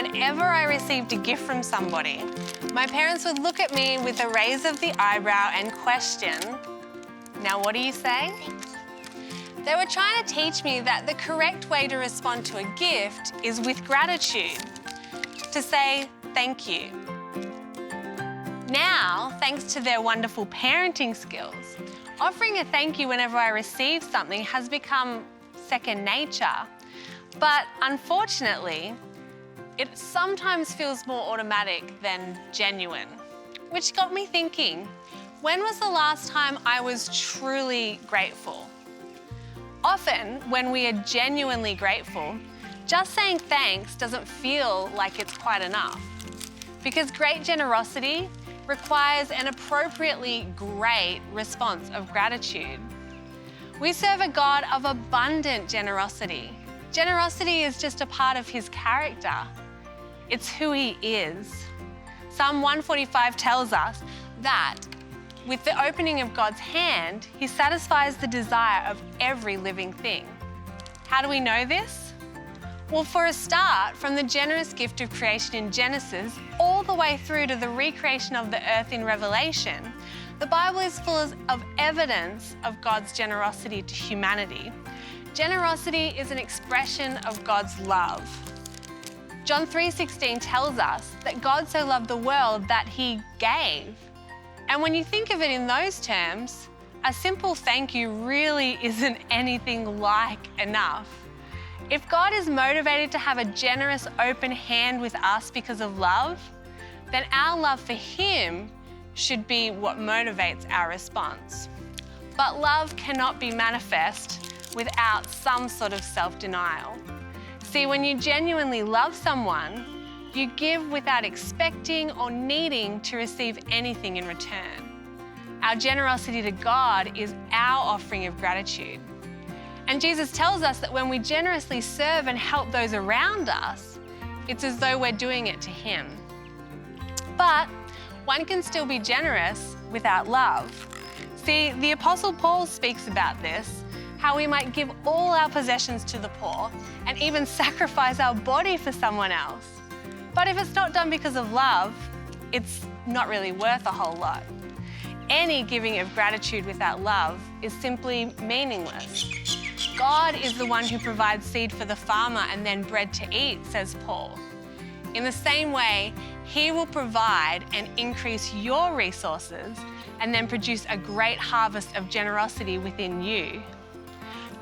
whenever I received a gift from somebody, my parents would look at me with a raise of the eyebrow and question, "Now what do you say?" They were trying to teach me that the correct way to respond to a gift is with gratitude, to say thank you. Now, thanks to their wonderful parenting skills, offering a thank you whenever I receive something has become second nature. But unfortunately, it sometimes feels more automatic than genuine, which got me thinking, when was the last time I was truly grateful? Often, when we are genuinely grateful, just saying thanks doesn't feel like it's quite enough, because great generosity requires an appropriately great response of gratitude. We serve a God of abundant generosity. Generosity is just a part of His character. It's who He is. Psalm 145 tells us that with the opening of God's hand, He satisfies the desire of every living thing. How do we know this? Well, for a start, from the generous gift of creation in Genesis all the way through to the recreation of the earth in Revelation, the Bible is full of evidence of God's generosity to humanity. Generosity is an expression of God's love. John 3:16 tells us that God so loved the world that He gave. And when you think of it in those terms, a simple thank you really isn't anything like enough. If God is motivated to have a generous, open hand with us because of love, then our love for Him should be what motivates our response. But love cannot be manifest without some sort of self-denial. See, when you genuinely love someone, you give without expecting or needing to receive anything in return. Our generosity to God is our offering of gratitude. And Jesus tells us that when we generously serve and help those around us, it's as though we're doing it to Him. But one can still be generous without love. See, the Apostle Paul speaks about this, how we might give all our possessions to the poor and even sacrifice our body for someone else. But if it's not done because of love, it's not really worth a whole lot. Any giving of gratitude without love is simply meaningless. God is the one who provides seed for the farmer and then bread to eat, says Paul. In the same way, He will provide and increase your resources and then produce a great harvest of generosity within you.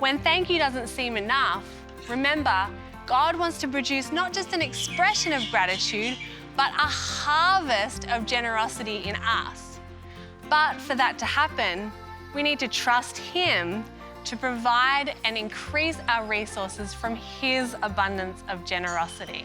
When thank you doesn't seem enough, remember, God wants to produce not just an expression of gratitude, but a harvest of generosity in us. But for that to happen, we need to trust Him to provide and increase our resources from His abundance of generosity.